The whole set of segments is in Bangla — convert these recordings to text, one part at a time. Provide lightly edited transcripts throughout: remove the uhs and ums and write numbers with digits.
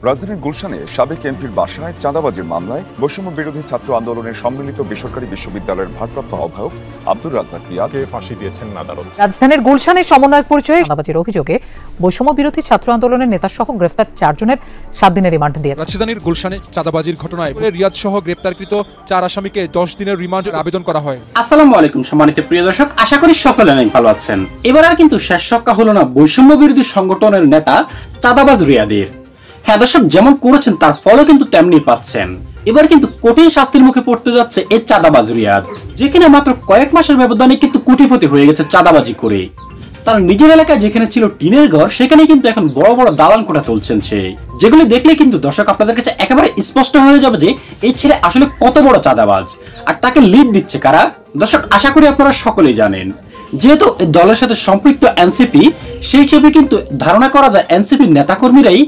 রাজধানীর গুলশানে সাবেক এমপির বাসায় চাঁদাবাজির মামলায় বৈষম্য বিরোধী ছাত্র আন্দোলনের সম্মিলিত বেসরকারি বিশ্ববিদ্যালয়ের ভারপ্রাপ্ত আহ্বায়ক আব্দুর রাজ্জাক রিয়াদকে ফাঁসি দিয়েছেন আদালত। রাজধানীর গুলশানে সমন্বয়ক পরিচয়ে চাঁদাবাজির অভিযোগে বৈষম্য বিরোধী ছাত্র আন্দোলনের নেতাসহ গ্রেফতার 4 জনের 7 দিনের রিমান্ড দিয়েছে। রাজধানীর গুলশানে চাঁদাবাজির ঘটনায় রিয়াদ সহ গ্রেপ্তারকৃত 4 আসামিকে 10 দিনের রিমান্ডের আবেদন করা হয়। আসসালামু আলাইকুম সম্মানিত প্রিয় দর্শক, আশা করি সকলে অনেক ভালো আছেন। এবার আর কিন্তু শেষ রক্ষা হলো না বৈষম্য বিরোধী সংগঠনের নেতা চাঁদাবাজ রিয়াদের। হ্যাঁ দর্শক, যেমন করেছেন তার ফলও কিন্তু তেমনি পাচ্ছেন। এবার কিন্তু কঠিন শাস্তির মুখে পড়তে যাচ্ছে এই চাঁদাবাজ রিয়াদ, যেখানে মাত্র কয়েক মাসের ব্যবধানে কিন্তু কোটিপতি হয়ে গেছে চাঁদাবাজি করে। তার নিজের এলাকায় যেখানে ছিল টিনের ঘর, সেখানে কিন্তু এখন বড় বড় দালান কোঠা তুলছেন সে, যেগুলি দেখলে কিন্তু দর্শক আপনাদের কাছে একেবারে স্পষ্ট হয়ে যাবে যে এই ছেলে আসলে কত বড় চাঁদাবাজ। আর তাকে লিড দিচ্ছে কারা? দর্শক, আশা করি আপনারা সকলেই জানেন। যেহেতু দলের সাথে সম্পৃক্ত এনসিপি, সেই হিসেবে কিন্তু ধারণা করা যায় এনসিপির নেতাকর্মীরাই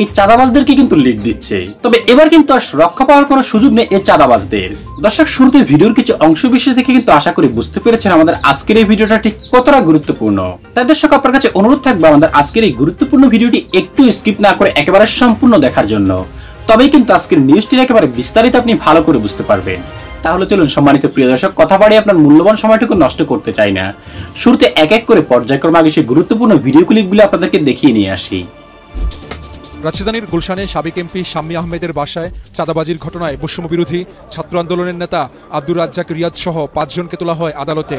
এই চাঁদাবাজদেরকে কিন্তু লিড দিচ্ছে। তবে এবার কিন্তু আর রক্ষা পাওয়ার কোনো সুযোগ নেই এই চাঁদাবাজদের। দর্শক, শুরুতে ভিডিওর কিছু অংশ বিশেষ থেকে কিন্তু আশা করি বুঝতে পেরেছেন আমাদের আজকের এই ভিডিওটা ঠিক কতটা গুরুত্বপূর্ণ। তাই দর্শক, আপনার কাছে অনুরোধ থাকবে আমাদের আজকের এই গুরুত্বপূর্ণ ভিডিওটি একটু স্কিপ না করে একেবারে সম্পূর্ণ দেখার জন্য। তবেই কিন্তু আজকের নিউজটির একেবারে বিস্তারিত আপনি ভালো করে বুঝতে পারবেন। তাহলে চলুন সম্মানিত প্রিয় দর্শক, কথা বাড়িয়ে আপনার মূল্যবান সময়টুকু নষ্ট করতে চাই না। শুরুতে এক এক করে পর্যায়ক্রমে আগে সেই গুরুত্বপূর্ণ ভিডিও ক্লিপগুলো আপনাদেরকে দেখিয়ে নিয়ে আসি। রাজধানীর গুলশানে সাবেক এমপি শাম্মী আহমেদের বাসায় চাঁদাবাজির ঘটনায় বৈষম্য বিরোধী ছাত্র আন্দোলনের নেতা আব্দুর রাজ্জাক রিয়াদ সহ 5 জনকে তোলা হয় আদালতে।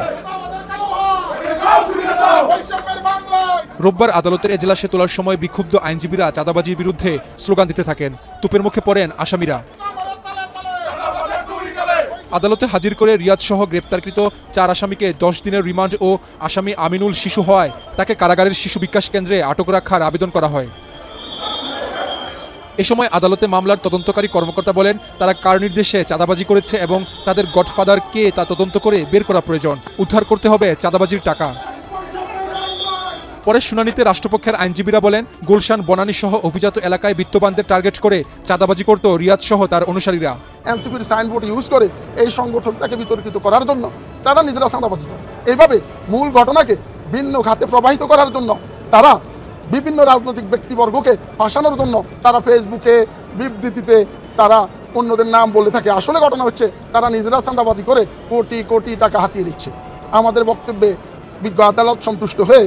রোববার আদালতের এজলাসে তোলার সময় বিক্ষুব্ধ আইনজীবীরা চাঁদাবাজির বিরুদ্ধে স্লোগান দিতে থাকেন। তোপের মুখে পড়েন আসামিরা। আদালতে হাজির করে রিয়াদ সহ গ্রেপ্তারকৃত 4 আসামিকে 10 দিনের রিমান্ড ও আসামি আমিনুল শিশু হওয়ায় তাকে কারাগারের শিশু বিকাশ কেন্দ্রে আটক রাখার আবেদন করা হয়। এ সময় আদালতে মামলার তদন্তকারী কর্মকর্তা বলেন, তারা কার নির্দেশে চাঁদাবাজি করেছে এবং তাদের গডফাদার কে তা তদন্ত করে বের করা প্রয়োজন। উদ্ধার করতে হবে চাঁদাবাজির টাকা। পরে শুনানিতে রাষ্ট্রপক্ষের আইনজীবীরা বলেন, গুলশান বনানী সহ অভিজাত এলাকায় বিত্তবানদের টার্গেট করে চাঁদাবাজি করত রিয়াদ সহ তার অনুসারীরা। এনসিপির সাইনবোর্ড ইউজ করে এই সংগঠনটাকে বিতর্কিত করার জন্য তারা নিজেরা চাঁদাবাজি করে। এইভাবে মূল ঘটনাকে ভিন্ন খাতে প্রবাহিত করার জন্য তারা বিভিন্ন রাজনৈতিক ব্যক্তিবর্গকে ফাঁসানোর জন্য তারা ফেসবুকে বিবৃতিতে তারা অন্যদের নাম বলে থাকে। আসলে ঘটনা হচ্ছে তারা নিজেরা চাঁদাবাজি করে কোটি কোটি টাকা হাতিয়ে দিচ্ছে। আমাদের বক্তব্যে বিজ্ঞ আদালত সন্তুষ্ট হয়ে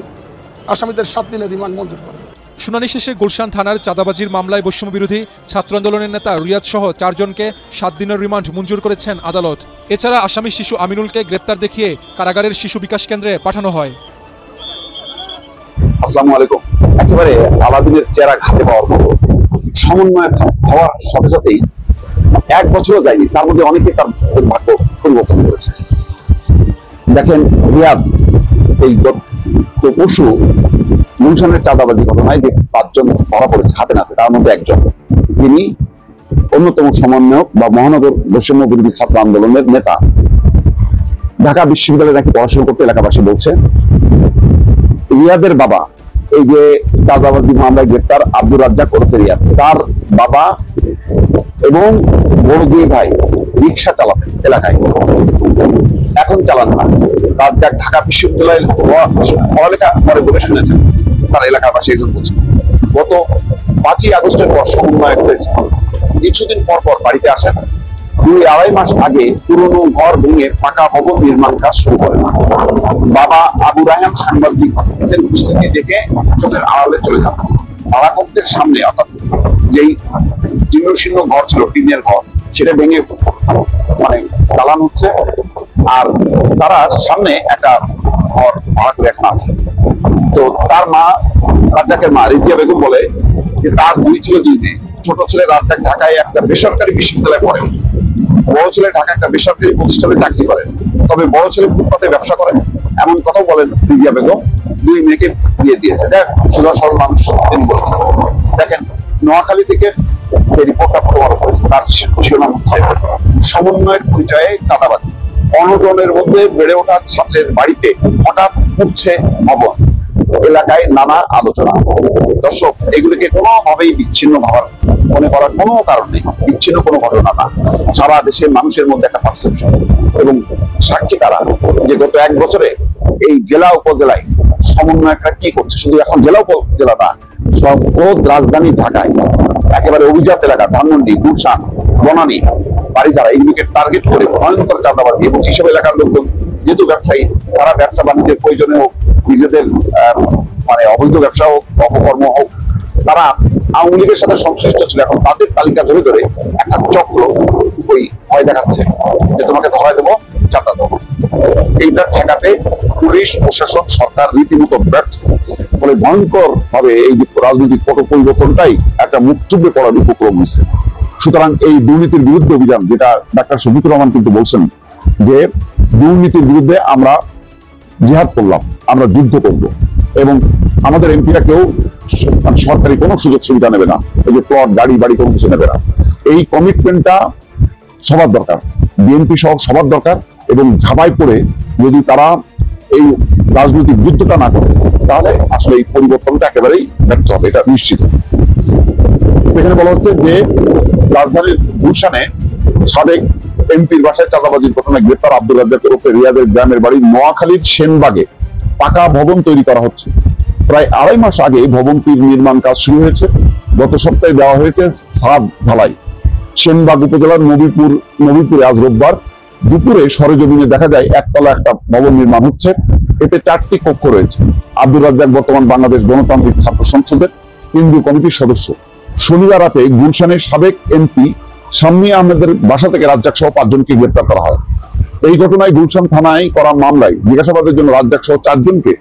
আসামিদের 7 দিনের রিমান্ড মঞ্জুর করে। শুনানি শেষে গুলশান থানার চাঁদাবাজির মামলায় বৈষম্য বিরোধী ছাত্র আন্দোলনের নেতা রিয়াদ সহ 4 জনকে 7 দিনের রিমান্ড মঞ্জুর করেছেন আদালত। এছাড়া আসামি শিশু আমিনুলকে গ্রেপ্তার দেখিয়ে কারাগারের শিশু বিকাশ কেন্দ্রে পাঠানো হয়। আসসালামু আলাইকুম। একেবারে আলাদিনের চেরাগ হাতে পাওয়ার মতো সমন্বয় হওয়ার সাথে সাথেই 1 বছরও যায়নি, তার মধ্যে অনেকে তার ভাগ্য পরিবর্তন করেছে। দেখেন, রিয়াদ এই পরশু গুলশানের চাঁদাবাজি ঘটনায় যে 5 জন ধরা পড়েছে হাতে নাতে, তার মধ্যে একজন, তিনি অন্যতম সমন্বয়ক বা মহানগর বৈষম্য বিরোধী ছাত্র আন্দোলনের নেতা। ঢাকা বিশ্ববিদ্যালয়ে নাকি পড়াশোনা করতে এলাকাবাসী বলছে। রিয়াদের বাবা, এই যে চাঁদাবাজি মামলায় গ্রেপ্তার আব্দুর রাজ্জাক ওরফে রিয়াদ, তার বাবা এবং বড় 2 ভাই রিক্সা চালাতেন এলাকায়, এখন চালান না। রাজ্জাক ঢাকা বিশ্ববিদ্যালয়ে পড়ালেখা করে বলে শুনেছেন তার এলাকাবাসী একজন বলছেন। গত 5ই আগস্টের পর সমন্বয়ক হয়েছে। কিছুদিন পর পর বাড়িতে আসেন। 2-2.5 মাস আগে পুরনো ঘর ভেঙে পাকা ভবন নির্মাণ কাজ শুরু করেন। বাবা আবু রায়হান সাংবাদিকদের উপস্থিতি দেখে চোখের আড়ালে চলে যান। পাড়াকক্ষের সামনে, অর্থাৎ যেই জীর্ণশীর্ণ ঘর ছিল টিনের ঘর, সেটা ভেঙে মানে চালান হচ্ছে। আর তারা সামনে একটা ঘর ভাড়া করে এখন আছে। তো তার মা, রাজ্জাকের মা রিজিয়া বেগম বলে যে তার 2 ছেলে 2 মেয়ে। ছোট ছেলে রাজ্জাক ঢাকায় একটা বেসরকারি বিশ্ববিদ্যালয়ে পড়ে, বড় ছেলে ঢাকা একটা বেসরকারি প্রতিষ্ঠানে চাকরি করেন, তবে বড় ছেলে ফুটপাতে ব্যবসা করেন। এমন কথা বলেন রিজিয়া বেগম। 2 মেয়েকে বিয়ে দিয়েছে। দেখ, সোজা সরল মানুষ তিনি বলেছেন। দেখেন, নোয়াখালী থেকে যে রিপোর্টটা প্রমাণ করেছে তার শিরোনাম হচ্ছে সমন্বয়ের পরিচয়ে চাঁদাবাজি। অনটনের মধ্যে বেড়ে ওঠা ছাত্রের বাড়িতে হঠাৎ উঠছে ভবন, এলাকায় নানা আলোচনা। দর্শক, এগুলিকে কোনোভাবেই বিচ্ছিন্ন ভাবার মনে করার কোনো কারণ নেই। বিচ্ছিন্ন কোনো ঘটনা না, সারা দেশের মানুষের মধ্যে একটা পারসেপশন এবং সাক্ষী তারা যে গত 1 বছরে এই জেলা উপজেলায় সমন্বয়করা কি করছে। শুধু এখন জেলা উপজেলা না, সব রাজধানী ঢাকায় একেবারে একেবারে অভিজাত এলাকা ধানমন্ডি, গুলশান, বনানী, বাড়িধারা এগুলিকে টার্গেট করে ভয়ঙ্কর চাঁদাবাজি এবং এইসব এলাকার লোকজন যেহেতু ব্যবসায়ী, তারা ব্যবসা বাণিজ্যের প্রয়োজনে হোক, নিজেদের মানে অবৈধ ব্যবসা হোক, অপকর্ম হোক, তারা আওয়ামী লীগের সাথে সংশ্লিষ্ট ছিল। এখন তাদের তালিকা ধরে ধরে একটা চক্র ওই ভয় দেখাচ্ছে যে তোমাকে ধরায় দেবো, চাঁদা দেবো। এইটা ঠেকাতে পুলিশ প্রশাসন সরকার রীতিমতো ব্যর্থ। ফলে ভয়ঙ্কর ভাবে এই যে রাজনৈতিক পট পরিবর্তনটাই একটা মুখ থুবড়ে পড়ার উপক্রম হয়েছে। সুতরাং এই দুর্নীতির বিরুদ্ধে অভিযান, যেটা ডাক্তার শফিকুর রহমান কিন্তু বলছেন যে দুর্নীতির বিরুদ্ধে আমরা জিহাদ করলাম, আমরা যুদ্ধ করব, এবং আমাদের এমপিরা কেউ সরকারি কোনো সুযোগ সুবিধা নেবে না, এই যে প্লট, গাড়ি বাড়ি কোনো কিছু নেবে না। এই কমিটমেন্টটা সবার দরকার, বিএনপি সহ সবার দরকার। এবং ঝাঁপাই পড়ে যদি তারা এই রাজনৈতিক যুদ্ধটা না করে, তাহলে আসলে এই পরিবর্তনটা একেবারেই ব্যর্থ হবে, এটা নিশ্চিত। এখানে বলা হচ্ছে যে রাজধানীর গুলশানে সাবেক এমপির বাসায় চাঁদাবাজির ঘটনায় গ্রেপ্তার আব্দুর রাজ্জাক ওরফে রিয়াদের গ্রামের বাড়ি নোয়াখালীর সেনবাগে পাকা ভবন তৈরি করা হচ্ছে। প্রায় 2.5 মাস আগে ভবনটির নির্মাণ কাজ শুরু হয়েছে। গত সপ্তাহে দেওয়া হয়েছে ছাদ ঢালাই। সেনবাগ উপজেলার নবীপুরে আজ রোববার দুপুরে সরেজমিনে দেখা যায় একতলা একটা ভবন নির্মাণ হচ্ছে। এতে 4টি কক্ষ রয়েছে। আব্দুর রাজ্জাক বর্তমান বাংলাদেশ গণতান্ত্রিক ছাত্র সংসদের কেন্দ্রীয় কমিটির সদস্য। শনিবার রাতে গুলশানের সাবেক এমপি শাম্মী আহমেদের বাসা থেকে রাজ্জাক সহ 5 জনকে গ্রেপ্তার করা হয়। এই ঘটনায় গুলশান থানায় করা মামলায় জিজ্ঞাসাবাদের জন্য রাজ্জাক সহ 4 জনকে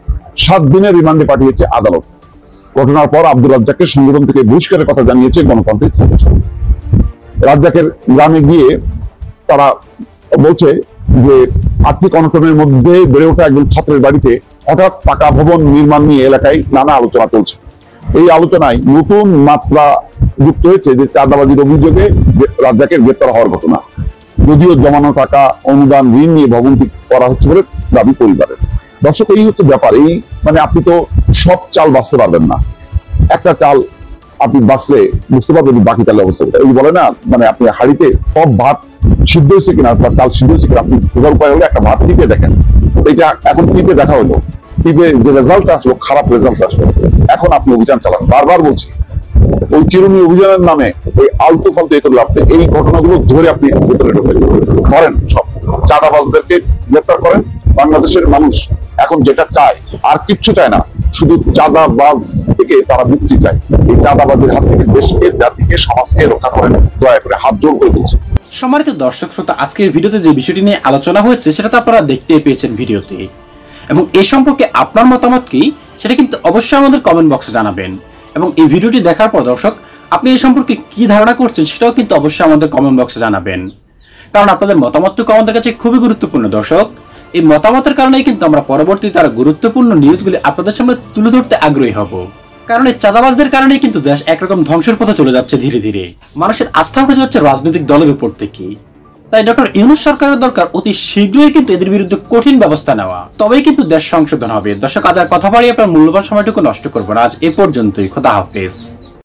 7 দিনের রিমান্ডে পাঠিয়েছে আদালত। ঘটনার পর আব্দুর রাজ্জাককে সংগঠন থেকে বহিষ্কারের কথা জানিয়েছে গণতান্ত্রিক ছাত্র সংসদ। রাজ্জাকের গ্রামে গিয়ে তারা বলছে যে আর্থিক অনটনের মধ্যে বেড়ে ওঠা একজন ছাত্রের বাড়িতে হঠাৎ পাকা ভবন নির্মাণ নিয়ে এলাকায় নানা আলোচনা চলছে। এই আলোচনায় নতুন মাত্রা যুক্ত হয়েছে যে চাঁদাবাজির অভিযোগে রাজ্জাকের গ্রেপ্তার হওয়ার ঘটনা। যদিও জমানো টাকা, অনুদান, ঋণ নিয়ে ভবনটি করা হচ্ছে বলে দাবি পরিবারের। দর্শক, এই হচ্ছে ব্যাপার। এই মানে আপনি তো সব চাল বাঁচতে পারবেন না। একটা চাল আপনি বাঁচলে বুঝতে পারবেন বাকি চালের অবস্থা। এই বলে না, মানে আপনি হাড়িতে সব ভাত সিদ্ধ হয়েছে কিনা বা চাল সিদ্ধ হয়েছে কিনা আপনি বোঝার উপায় হলে একটা ভাত টিপে দেখেন। এটা এখন টিপে দেখা হলো, টিপে যে রেজাল্ট আসলো খারাপ রেজাল্ট আসলো। এখন আপনি অভিযান চালান। বারবার বলছি, ওই চিরুনি অভিযানের নামে ওই আলতু ফালতু এ করলে আপনি এই ঘটনাগুলো ধরে আপনি ভেতরে ধরেন, সব চাঁদাবাজদেরকে গ্রেপ্তার করেন। বাংলাদেশের মানুষ এখন যেটা চায় আর কিচ্ছু চায় না, শুধু চাঁদাবাজ থেকে তারা মুক্তি চায়। এই চাঁদাবাজের হাত থেকে দেশকে, জাতিকে, সমাজকে রক্ষা করেন, দয়া করে হাত জোর করে বলছে। সম্মানিত দর্শক শ্রোতা, আজকের ভিডিওতে যে বিষয়টি নিয়ে আলোচনা হয়েছে সেটা তো আপনারা দেখতে পেয়েছেন ভিডিওতে, এবং এই সম্পর্কে আপনার মতামত কি সেটা কিন্তু অবশ্যই আমাদের কমেন্ট বক্সে জানাবেন। এবং এই ভিডিওটি দেখার পর দর্শক আপনি এই সম্পর্কে কি ধারণা করছেন সেটাও কিন্তু অবশ্যই আমাদের কমেন্ট বক্সে জানাবেন, কারণ আপনাদের মতামতটুকু আমাদের কাছে খুবই গুরুত্বপূর্ণ। দর্শক, এই মতামতের কারণেই কিন্তু আমরা পরবর্তীতে আরো গুরুত্বপূর্ণ নিউজগুলি আপনাদের সামনে তুলে ধরতে আগ্রহী হব। কারণ এই চাঁদাবাজদের কারণেই কিন্তু দেশ একরকম ধ্বংসের পথে চলে যাচ্ছে। ধীরে ধীরে মানুষের আস্থা উঠে যাচ্ছে রাজনৈতিক দলের উপর থেকে। তাই ডক্টর ইউনূস সরকারের দরকার অতি শীঘ্রই কিন্তু এদের বিরুদ্ধে কঠিন ব্যবস্থা নেওয়া, তবেই কিন্তু দেশ সংশোধন হবে। দর্শক, আজ আর কথা বাড়িয়ে আপনার মূল্যবান সময়টুকু নষ্ট করবো না। আজ এ পর্যন্তই। খোদা হাফেজ।